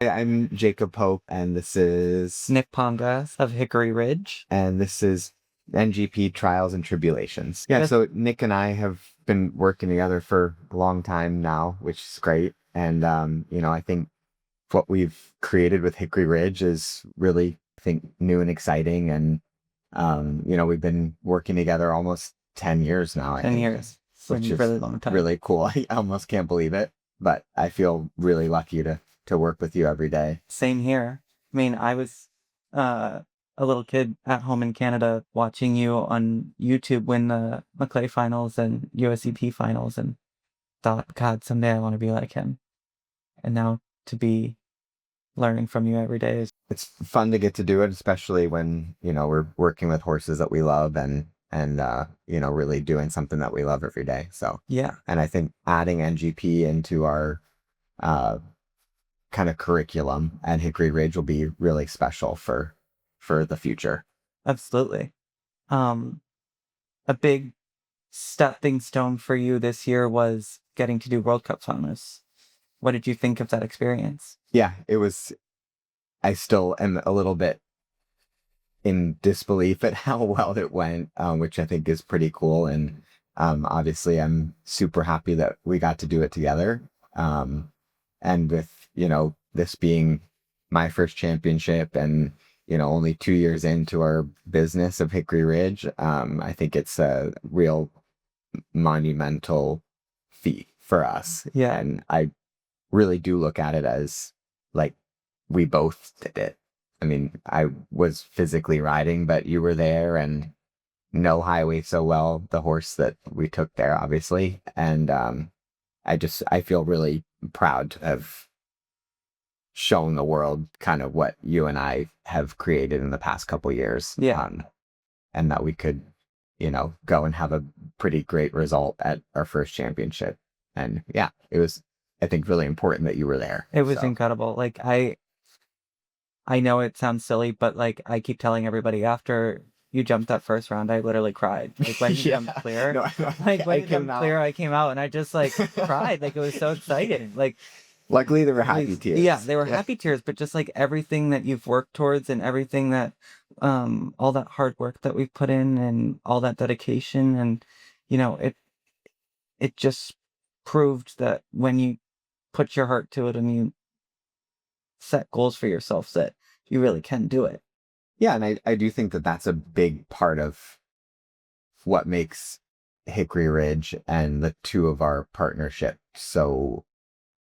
I'm Jacob Pope, and Nick Pongracz of Hickory Ridge. this is NGP Trials and Tribulations. Yeah, Yes. so Nick and I have been working together for a long time now, which is great. And I think what we've created with Hickory Ridge is really, I think, new and exciting. And we've been working together almost 10 years now, I 10 think, years. It's a which is really long time. really cool. I almost can't believe it, but I feel really lucky to work with you every day. Same here. I mean, I was uh, a little kid at home in Canada watching you on YouTube win the Maclay finals and USCP finals and thought, God, someday I want to be like him. And now to be learning from you every day is, It's fun to get to do it, especially when, we're working with horses that we love and really doing something that we love every day. So, yeah, and I think adding NGP into our uh, kind of curriculum at Hickory Ridge will be really special for the future. absolutely. Um, a big stepping stone for you this year was getting to do World Cup finals. What did you think of that experience? Yeah, I still am a little bit in disbelief at how well it went, which I think is pretty cool. And obviously, I'm super happy that we got to do it together. And with, this being my first championship and, only 2 years into our business of Hickory Ridge, I think it's a real monumental feat for us. Yeah. And I really do look at it as like we both did it. I mean, I was physically riding, but you were there and know highway so well, the horse that we took there, obviously. And I feel really proud to have shown the world kind of what you and I have created in the past couple years. Yeah. And that we could, go and have a pretty great result at our first championship. And yeah, it was, I think, really important that you were there. It was So. incredible. Like I know it sounds silly, but like I keep telling everybody after you jumped that first round, I literally cried. Like when you Yeah. jumped clear. No, Like when I you jumped came out. clear, I came out and I just like cried. Like it was so exciting. Like Luckily, there were happy tears. yeah, they were happy tears, but just like everything that you've worked towards and everything that all that hard work that we've put in and all that dedication and it just proved that when you put your heart to it and you set goals for yourself that you really can do it. Yeah, and I do think that that's a big part of what makes Hickory Ridge and the two of our partnership so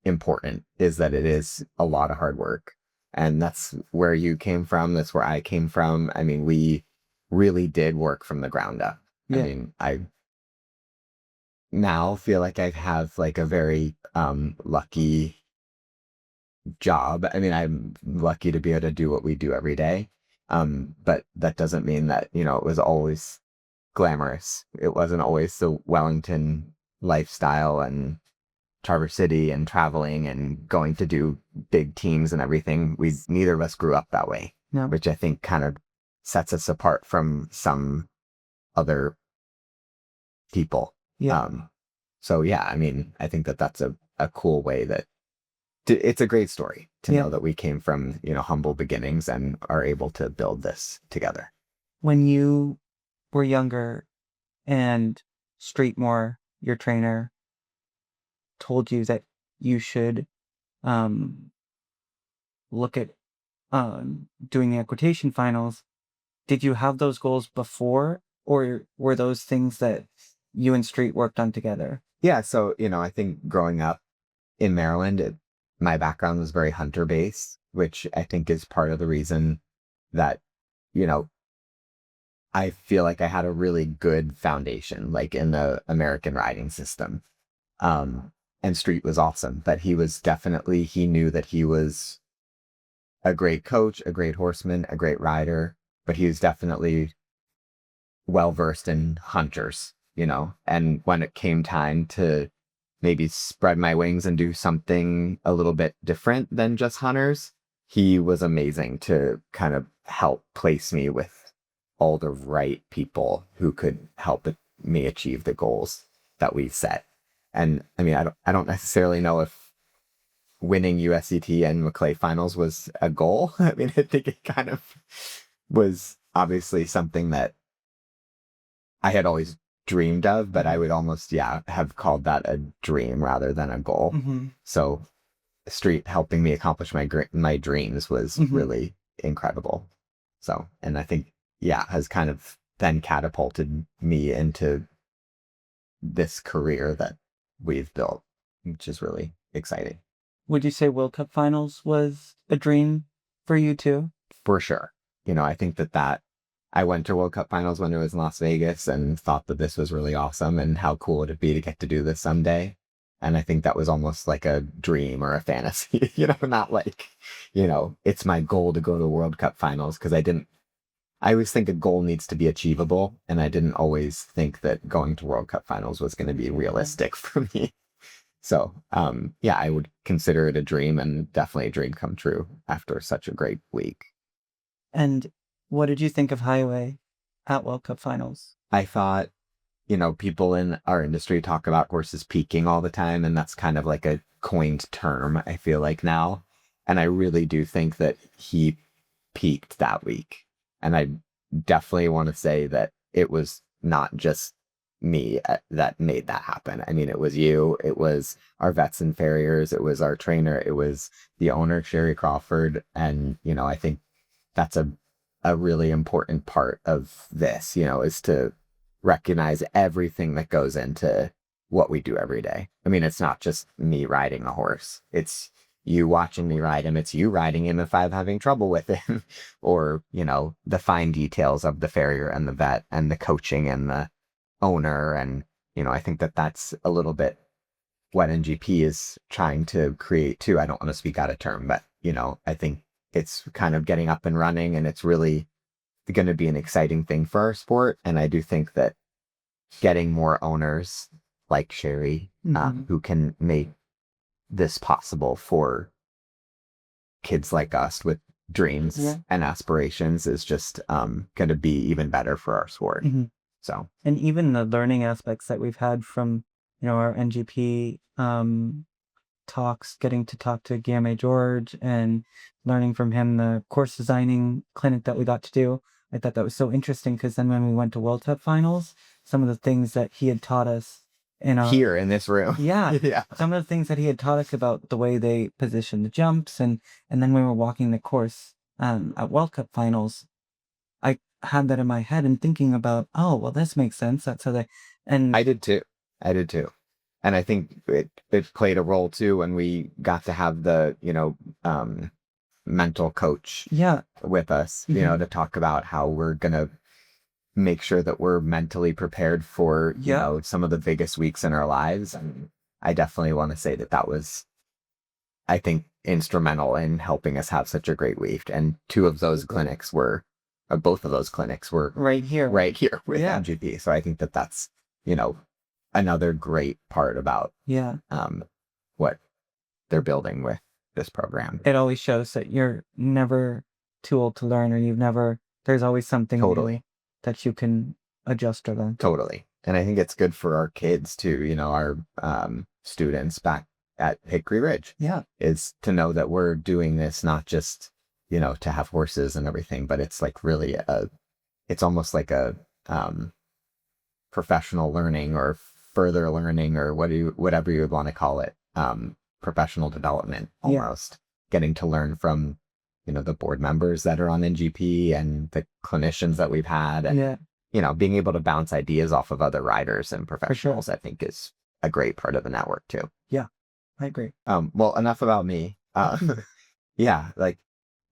important is that it is a lot of hard work. And that's where you came from. That's where I came from. I mean, we really did work from the ground up. Yeah. I mean, I now feel like I have like a very lucky job. I mean, I'm lucky to be able to do what we do every day. But that doesn't mean that, it was always glamorous. It wasn't always the Wellington lifestyle and Traverse City and traveling and going to do big teams and everything. Neither of us grew up that way, No. which I think kind of sets us apart from some other people. Yeah. So yeah, I mean, I think that that's a cool way that it's a great story to Yeah. know that we came from, humble beginnings and are able to build this together. When you were younger and Streetmore, your trainer, told you that you should um, look at doing the equitation finals, did you have those goals before, or were those things that you and Street worked on together? Yeah. So, I think growing up in Maryland, my background was very hunter based, which I think is part of the reason that, you know, I feel like I had a really good foundation, like in the American riding system. And Street was awesome, but he knew that he was a great coach, a great horseman, a great rider, but he was definitely well versed in hunters, and when it came time to maybe spread my wings and do something a little bit different than just hunters, he was amazing to kind of help place me with all the right people who could help me achieve the goals that we set. And I mean, I don't necessarily know if winning USCT and Maclay finals was a goal. I mean, I think it kind of was obviously something that I had always dreamed of, but I would almost, have called that a dream rather than a goal. Mm-hmm. So Street helping me accomplish my dreams was Mm-hmm. really incredible. So, and I think, has kind of then catapulted me into this career that we've built, which is really exciting. Would you say World Cup finals was a dream for you too? For sure. I think that I went to World Cup finals when it was in Las Vegas and thought that this was really awesome and how cool would it be to get to do this someday. And I think that was almost like a dream or a fantasy, not like, it's my goal to go to World Cup finals, because I always think a goal needs to be achievable. And I didn't always think that going to World Cup finals was going to be realistic for me. So, I would consider it a dream, and definitely a dream come true after such a great week. And what did you think of Highway at World Cup finals? I thought, people in our industry talk about horses peaking all the time, and that's kind of like a coined term, I feel like now. And I really do think that he peaked that week. And I definitely want to say that it was not just me that made that happen. I mean, it was you, it was our vets and farriers, it was our trainer, it was the owner, Sherry Crawford. And, I think that's a really important part of this, is to recognize everything that goes into what we do every day. I mean, it's not just me riding a horse. It's you watching me ride him. It's you riding him if I'm having trouble with him, or, the fine details of the farrier and the vet and the coaching and the owner. And, I think that that's a little bit what NGP is trying to create too. I don't want to speak out of term, but, I think it's kind of getting up and running, and it's really going to be an exciting thing for our sport. And I do think that getting more owners like Sherry, who can make this possible for kids like us with dreams and aspirations, is just going to be even better for our sport. Mm-hmm. So, and even the learning aspects that we've had from, our NGP talks, getting to talk to Guillaume George and learning from him the course designing clinic that we got to do. I thought that was so interesting, because then when we went to World Cup finals, some of the things that he had taught us here in this room. Yeah. Some of the things that he had taught us about the way they position the jumps, and then we were walking the course at World Cup finals, I had that in my head and thinking about, oh, well, this makes sense. That's how and I did too. And I think it played a role too when we got to have the, mental coach with us, to talk about how we're going to make sure that we're mentally prepared for, some of the biggest weeks in our lives. And I definitely want to say that was, I think, instrumental in helping us have such a great week. And both of those clinics were right here with NGP. So I think that that's, another great part about what they're building with this program. It always shows that you're never too old to learn, or there's always something totally that you can adjust or learn. Totally. And I think it's good for our kids too, our students back at Hickory Ridge. Is to know that we're doing this not just, to have horses and everything, but it's like really it's almost like a professional learning or further learning, or whatever you would want to call it, professional development almost. Getting to learn from, the board members that are on NGP and the clinicians that we've had, and being able to bounce ideas off of other riders and professionals, I think is a great part of the network too. Yeah, I agree. Well, enough about me. Like,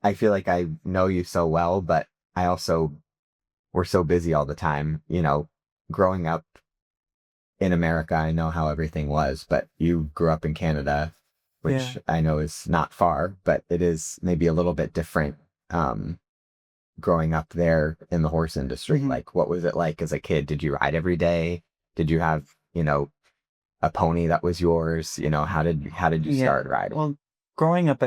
I feel like I know you so well, but we're so busy all the time, growing up in America. I know how everything was, but you grew up in Canada, which I know is not far, but it is maybe a little bit different. Growing up there in the horse industry, like, what was it like as a kid? Did you ride every day? Did you have, a pony that was yours? How did you start riding? Well, growing up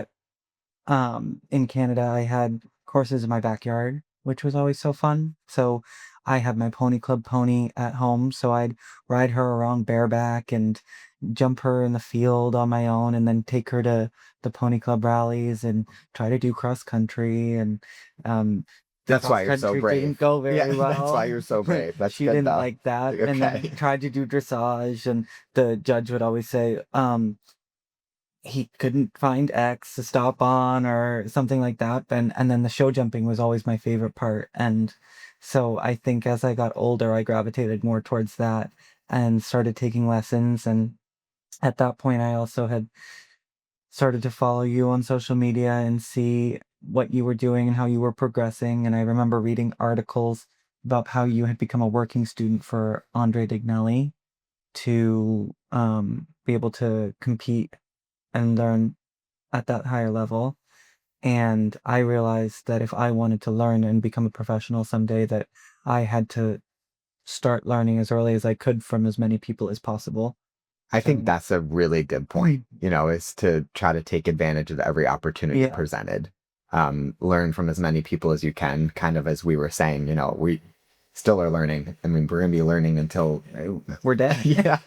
in Canada, I had horses in my backyard, which was always so fun. So I have my pony club pony at home, so I'd ride her around bareback and jump her in the field on my own, and then take her to the pony club rallies and try to do cross country. And um, the That's cross why you're so country didn't brave. go Yeah, very that's why well. you're so brave. That's She good didn't though. like that, and then Okay. tried to do dressage, and the judge would always say, he couldn't find X to stop on or something like that. And then the show jumping was always my favorite part. And so I think as I got older, I gravitated more towards that and started taking lessons. And at that point, I also had started to follow you on social media and see what you were doing and how you were progressing. And I remember reading articles about how you had become a working student for Andre Dignelli to be able to compete and learn at that higher level. And I realized that if I wanted to learn and become a professional someday, that I had to start learning as early as I could from as many people as possible. I think So, that's a really good point, is to try to take advantage of every opportunity yeah, presented. Learn from as many people as you can, kind of as we were saying, we still are learning. I mean, we're going to be learning until, we're dead. yeah.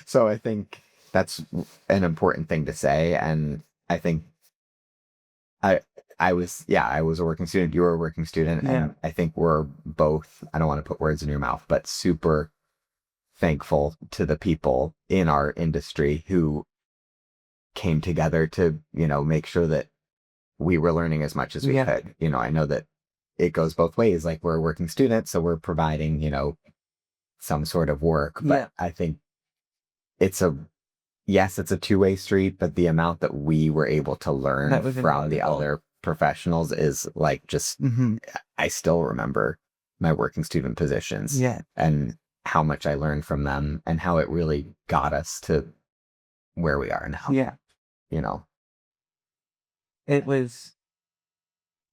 So I think that's an important thing to say. And I think I, I was a working student, you were a working student. Yeah. And I think we're both, I don't want to put words in your mouth, but super thankful to the people in our industry who came together to, make sure that we were learning as much as we Yeah. could. I know that it goes both ways. Like we're a working student, so we're providing, some sort of work. But Yeah. I think it's a, yes, it's a two-way street, but the amount that we were able to learn That was from the invaluable. other professionals is like just, Hmm. I still remember my working student positions Yeah. and how much I learned from them and how it really got us to where we are now, Yeah. you know. It was,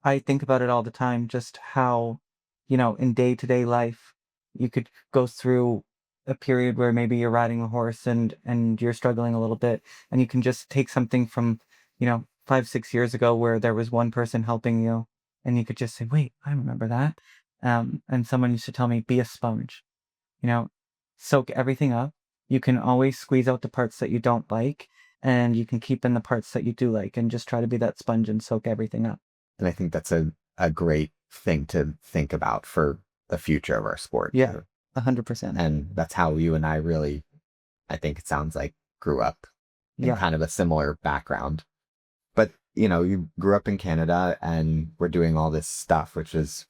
I think about it all the time, just how, in day to day life, you could go through a period where maybe you're riding a horse and you're struggling a little bit, and you can just take something from, 5, 6 years ago where there was one person helping you, and you could just say, wait, I remember that. And someone used to tell me, be a sponge, you know, soak everything up. You can always squeeze out the parts that you don't like, and you can keep in the parts that you do like, and just try to be that sponge and soak everything up. And I think that's a great thing to think about for the future of our sport Yeah, too. 100%. And that's how you and I really, I think it sounds like, grew up in Yeah, kind of a similar background. But, you grew up in Canada and we're doing all this stuff, which is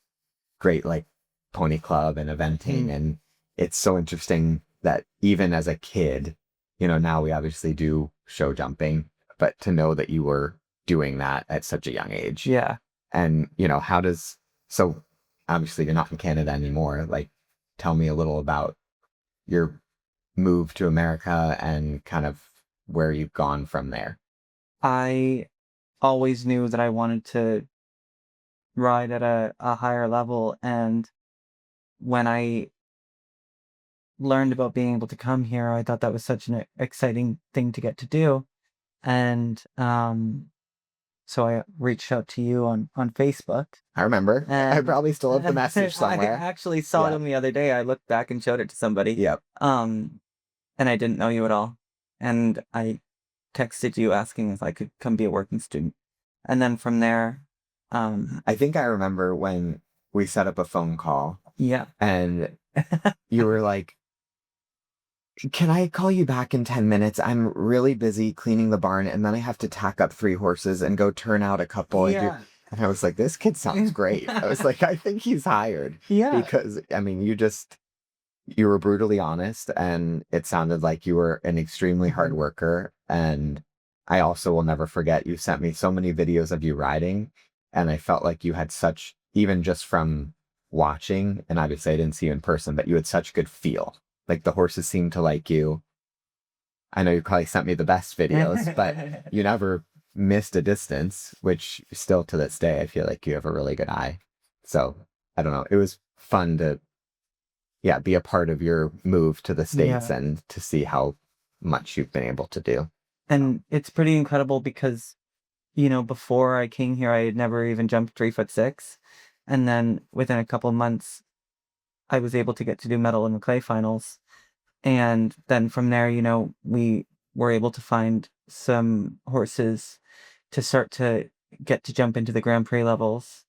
great, like pony club and eventing. mhm, And it's so interesting that even as a kid, now we obviously do show jumping, but to know that you were doing that at such a young age. yeah. And, so obviously you're not in Canada anymore. Like, tell me a little about your move to America and kind of where you've gone from there. I always knew that I wanted to ride at a higher level, and when I learned about being able to come here, I thought that was such an exciting thing to get to do. And so I reached out to you on Facebook, I remember. I and probably still have the message I somewhere. actually saw Yeah. them the other day. I looked back and showed it to somebody, Yep. um, and I didn't know you at all. And I texted you asking if I could come be a working student. And then from there, I think I remember when we set up a phone call yeah. and you were like, can I call you back in 10 minutes? I'm really busy cleaning the barn and then I have to tack up 3 horses and go turn out a couple and do. Yeah. And I was like, this kid sounds great. I was like, I think he's hired Yeah. because, I mean, you were brutally honest and it sounded like you were an extremely hard Mhm. worker. And I also will never forget, you sent me so many videos of you riding and I felt like you had such, even just from watching, and obviously I didn't see you in person, but you had such good feel. Like the horses seemed to like you. I know you probably sent me the best videos, but you never missed a distance, which still to this day, I feel like you have a really good eye. So I don't know. It was fun to, yeah, be a part of your move to the States Yeah. and to see how much you've been able to do. And it's pretty incredible because, before I came here, I had never even jumped 3'6", And then within a couple months, I was able to get to do medal in the clay finals. And then from there, we were able to find some horses to start to get to jump into the Grand Prix levels.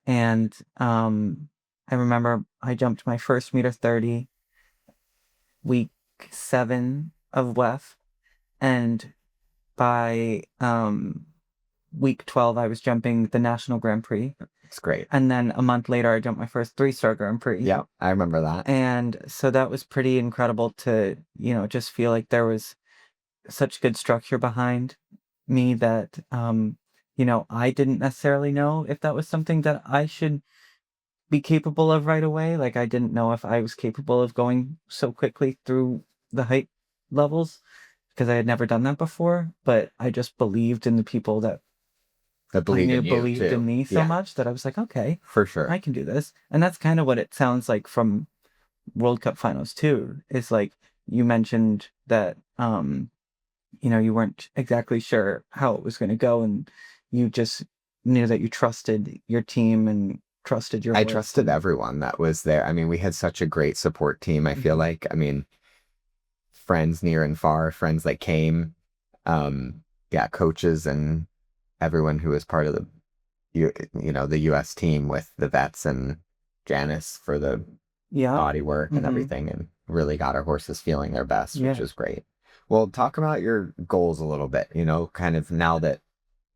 And I remember I jumped my first meter 30 week 7 of WEF, and by week 12 I was jumping the National Grand Prix. It's great. And then a month later I jumped my first 3-star Grand Prix. Yeah, I remember that. And so that was pretty incredible to, just feel like there was such good structure behind me that, I didn't necessarily know if that was something that I should be capable of right away. Like, I didn't know if I was capable of going so quickly through the height levels because I had never done that before. But I just believed in the people that I believed knew in you believed too. in me so Yeah, much that I was like, okay, for sure. I can do this. And that's kind of what it sounds like from World Cup finals too. Is like you mentioned that you weren't exactly sure how it was going to go, and you just knew that you trusted your team and trusted your I horse. trusted everyone that was there. I mean, we had such a great support team. I feel Mhm. like, I mean, friends near and far, friends that came, yeah, coaches and everyone who was part of the the US team with the vets and Janice for the Yeah. body work and Mhm. everything, and really got our horses feeling their best, which Yeah. was great. Well, talk about your goals a little bit, kind of now that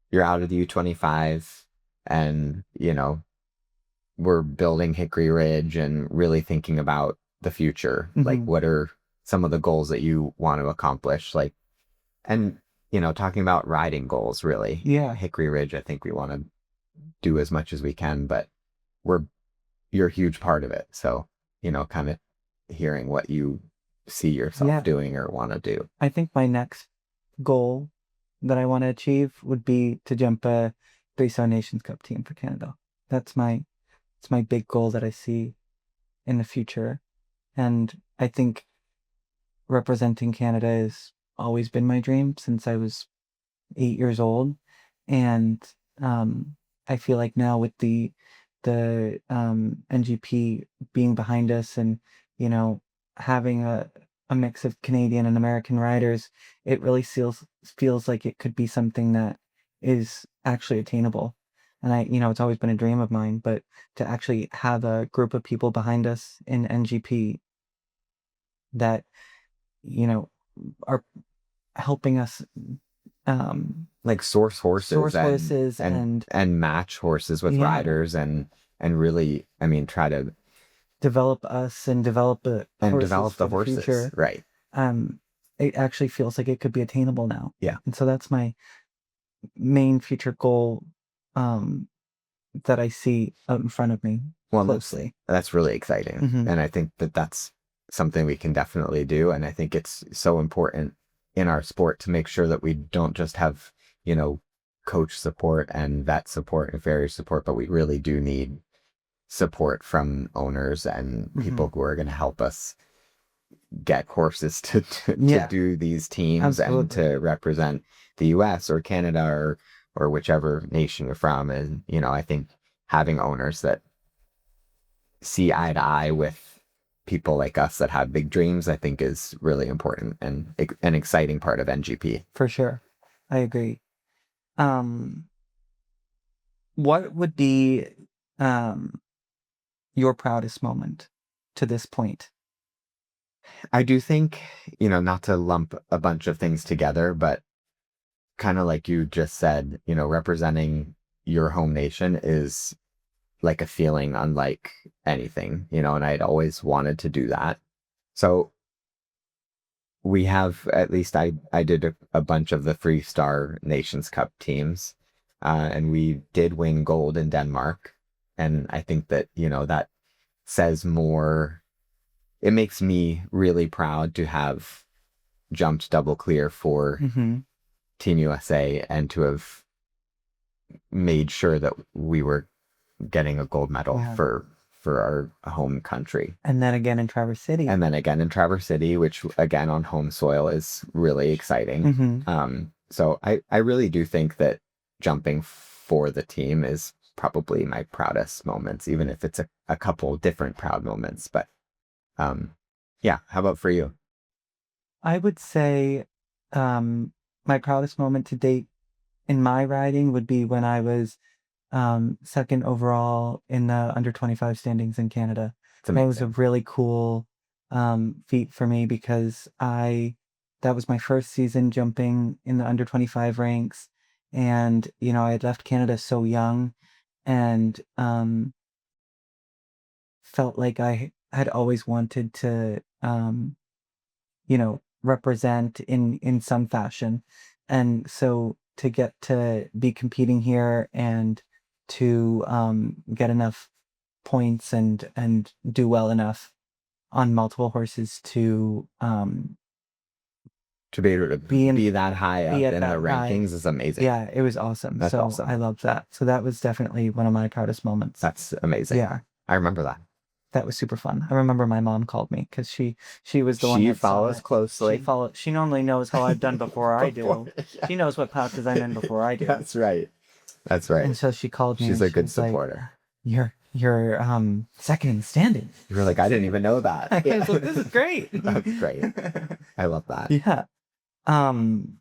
you're out of the U25 and, we're building Hickory Ridge and really thinking about the future. Like, Mhm. what are some of the goals that you want to accomplish? Like, and, talking about riding goals, really. Yeah. Hickory Ridge, I think we want to do as much as we can, but we're, you're a huge part of it. So, kind of hearing what you see yourself Yeah. doing or want to do. I think my next goal that I want to achieve would be to jump a 3-star Nations Cup team for Canada. It's my big goal that I see in the future. And I think representing Canada has always been my dream since I was 8 years old. And I feel like now with the NGP being behind us and, having a mix of Canadian and American riders, it really feels like it could be something that is actually attainable. And it's always been a dream of mine, but to actually have a group of people behind us in NGP that, you know, are helping us Like source horses source horses and match horses with yeah, riders and really, I mean, try to develop us and develop and horses develop for the the horses. future. Right. It actually feels like it could be attainable now. Yeah. And so that's my main future goal um, that I see out in front of me Well, closely. that's really exciting. Mhm. And I think that that's something we can definitely do. And I think it's so important in our sport to make sure that we don't just have, coach support and vet support and farrier support, but we really do need support from owners and people Mhm. who are going to help us get horses to Yeah, do these teams and absolutely. to represent the US or Canada or whichever nation you're from. And, I think having owners that see eye to eye with people like us that have big dreams, I think is really important and an exciting part of NGP. For sure. I agree. Um, what would be um, your proudest moment to this point? I do think, not to lump a bunch of things together, but kind of like you just said, representing your home nation is like a feeling unlike anything, and I'd always wanted to do that. So we have, at least I did a bunch of the 3-star Nations Cup teams, and we did win gold in Denmark. And I think that, that says more. It makes me really proud to have jumped double clear for Mm-hmm. Team USA and to have made sure that we were getting a gold medal Yeah. for our home country. And then again in Traverse City. And then again in Traverse City, which again on home soil is really exciting. Mm-hmm. So I really do think that jumping for the team is probably my proudest moments, even if it's a couple different proud moments. But yeah, how about for you? I would say my proudest moment to date in my riding would be when I was second overall in the under 25 standings in Canada. It's That was a amazing. really cool feat for me because that was my first season jumping in the under 25 ranks. And, I had left Canada so young and felt like I had always wanted to, represent in some fashion. And so to get to be competing here and to get enough points and do well enough on multiple horses to To be able to be in be that high be up at in the that high. rankings is amazing. Yeah, it was awesome. That's So I awesome. loved that. So that was definitely one of my proudest moments. That's amazing. Yeah, I remember that. that was super fun. I remember my mom called me because she was the one She that saw follows it. closely. She normally knows how I've done before I Before, do. yeah. She knows what classes I'm in before I do. That's right. That's right. And so she called me She's and a she good was like, supporter. "You're second in standing." You were like, I didn't even know that. I was like, "This is great." That's great. I love that. Yeah. Um,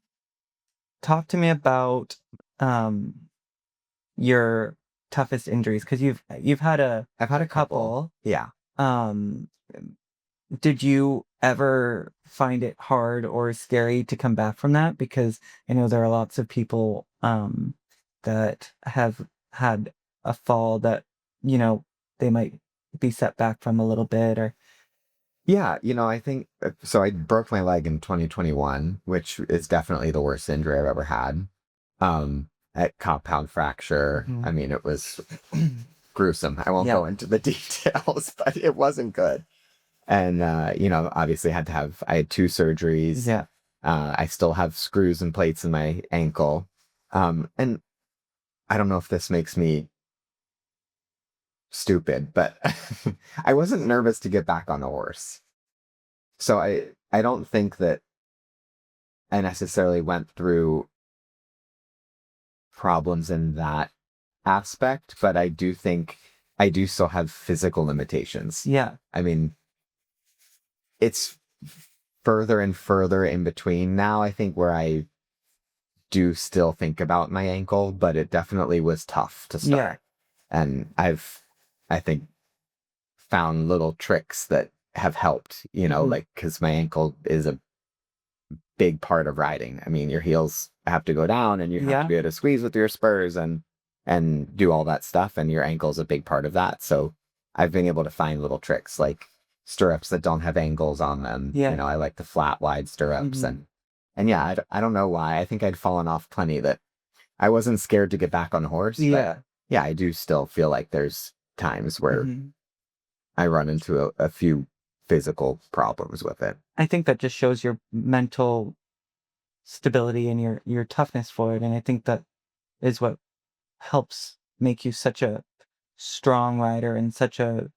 Talk to me about um your toughest injuries because you've had I've had a couple. couple. Yeah. Um, did you ever find it hard or scary to come back from that? Because I know there are lots of people that have had a fall that, they might be set back from a little bit or Yeah, I think so. I broke my leg in 2021, which is definitely the worst injury I've ever had. At compound fracture. I Mhm. mean, it was gruesome. I won't Yeah. go into the details, but it wasn't good. And obviously I had two surgeries. Yeah. I still have screws and plates in my ankle. And I don't know if this makes me stupid, but I wasn't nervous to get back on the horse. So I don't think that I necessarily went through problems in that aspect, but I do think I do still have physical limitations. Yeah. I mean, it's further and further in between now, I think, where I do still think about my ankle, but it definitely was tough to Yeah. start. And I think, found little tricks that have helped, Mhm. like, because my ankle is a big part of riding. I mean, your heels have to go down and you have to Yeah. be able to squeeze with your spurs and do all that stuff, and your ankle is a big part of that. So I've been able to find little tricks like stirrups that don't have angles on them. Yeah. I like the flat, wide stirrups, Mhm. and yeah, I don't know why. I think I'd fallen off plenty that I wasn't scared to get back on the horse, but Yeah. yeah, I do still feel like there's times where Mhm. I run into a few physical problems with it. I think that just shows your mental stability and your toughness for it, and I think that is what helps make you such a strong rider and such a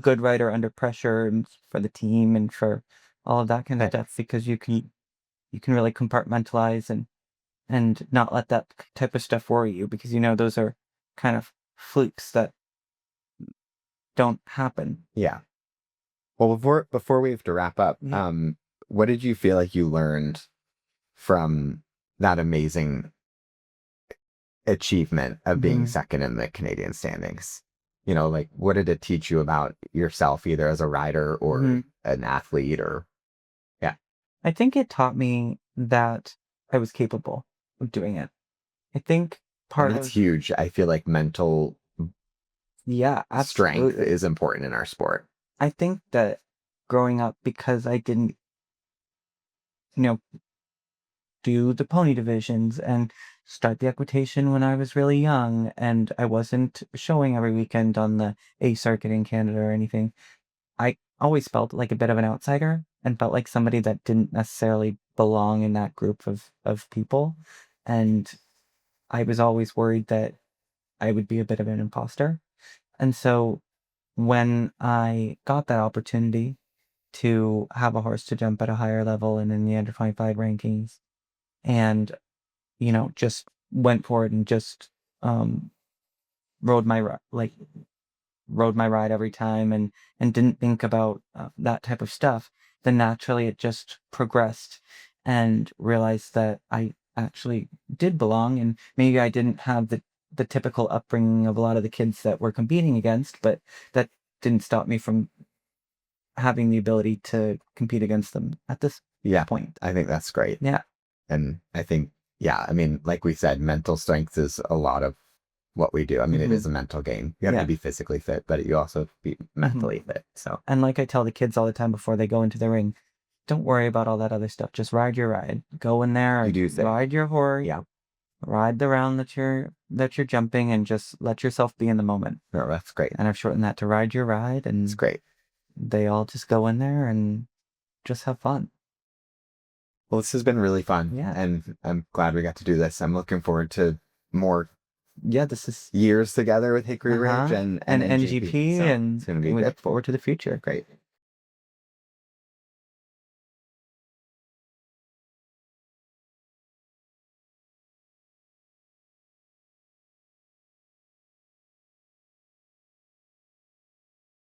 good rider under pressure and for the team and for all of that kind of stuff Thanks. because you can really compartmentalize and not let that type of stuff worry you because those are kind of flukes that don't happen. Yeah. Well, before we have to wrap up, Yeah. what did you feel like you learned from that amazing achievement of being Mhm. second in the Canadian standings? Like what did it teach you about yourself, either as a rider or Mhm. an athlete or yeah. I think it taught me that I was capable of doing it. I think And part that's of huge. I feel like mental yeah, strength absolutely. is important in our sport. I think that growing up because I didn't, you know, do the pony divisions and start the equitation when I was really young and I wasn't showing every weekend on the A circuit in Canada or anything, I always felt like a bit of an outsider and felt like somebody that didn't necessarily belong in that group of people. And I was always worried that I would be a bit of an imposter. And so when I got that opportunity to have a horse to jump at a higher level and in the under 25 rankings and, just went for it and just um rode my ride every time and didn't think about that type of stuff, then naturally it just progressed and realized that I actually did belong, and maybe I didn't have the typical upbringing of a lot of the kids that we're competing against, but that didn't stop me from having the ability to compete against them at this Yeah, point. I think that's great. Yeah. And I think, yeah, I mean, like we said, mental strength is a lot of what we do. I mean, it is a mental game. You have Yeah. to be physically fit, but you also have to be mentally fit. So, And like I tell the kids all the time before they go into the ring, don't worry about all that other stuff. Just ride your ride. Go in there, you do say, ride your horse, yeah, ride the round that you're jumping, and just let yourself be in the moment. no, that's great. And I've shortened that to ride your ride, and It's great. they all just go in there and just have fun. Well, this has been really fun. Yeah. And I'm glad we got to do this. I'm looking forward to more Yeah, this is years together with Hickory Ridge and and NGP. NGP, So and it's going to be we good. look forward to the future. Great.